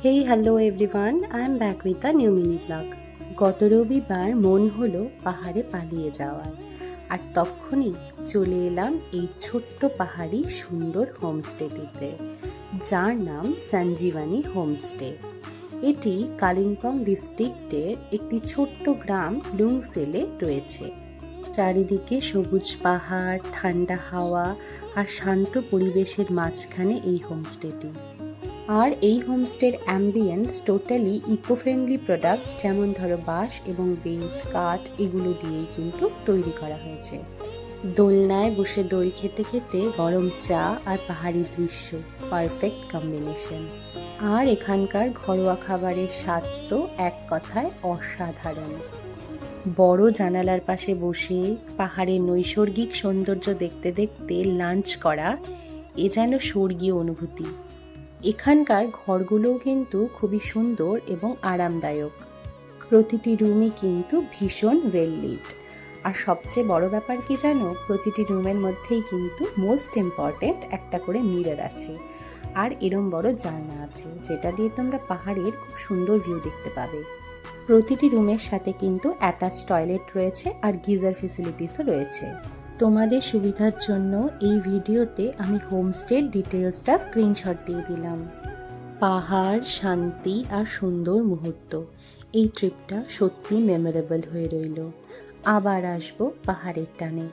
Hey hello everyone, I am back with a new mini blog. গত রবিবার মন হলো পাহাড়ে পালিয়ে যাওয়ার, আর তখনই চলে এলাম এই ছোট্ট পাহাড়ি সুন্দর হোমস্টেটিতে, যার নাম সঞ্জীবনী হোমস্টে। এটি কালিম্পং ডিস্ট্রিক্টের একটি ছোট্ট গ্রাম লুংসেলে রয়েছে। চারিদিকে সবুজ পাহাড়, ঠান্ডা হাওয়া আর শান্ত পরিবেশের মাঝখানে এই হোমস্টেটি। আর এই হোমস্টের ambience totally eco friendly product, যেমন ধরো বাঁশ এবং বেত, কাঠ এগুলো দিয়েই কিন্তু তৈরি করা হয়েছে। দোলনায় বসে দোল খেতে খেতে গরম চা আর পাহাড়ি দৃশ্য, পারফেক্ট কম্বিনেশন। আর এখানকার ঘরোয়া খাবারের স্বাদ তো এক কথায় অসাধারণ। বড় জানালার পাশে বসে পাহাড়ের নৈসর্গিক সৌন্দর্য দেখতে দেখতে লাঞ্চ করা, এ যেন স্বর্গীয় অনুভূতি। এখানকার ঘরগুলোও কিন্তু খুবই সুন্দর এবং আরামদায়ক। প্রতিটি রুমই কিন্তু ভীষণ ওয়েল লিট। আর সবচেয়ে বড় ব্যাপার কি জানো, প্রতিটি রুমের মধ্যেই কিন্তু মোস্ট ইম্পর্টেন্ট একটা করে মিরর আছে, আর এরম বড় জানলা আছে, যেটা দিয়ে তোমরা পাহাড়ের খুব সুন্দর ভিউ দেখতে পাবে। প্রতিটি রুমের সাথে কিন্তু অ্যাটাচ টয়লেট রয়েছে আর গিজার ফেসিলিটিসও রয়েছে। তোমাদের সুবিধার জন্য এই ভিডিওতে আমি হোমস্টের ডিটেলসটা স্ক্রিনশট দিয়ে দিলাম। পাহাড়, শান্তি আর সুন্দর মুহূর্ত, এই ট্রিপটা সত্যি মেমোরেবল হয়ে রইল। আবার আসবো পাহাড়ের টানে।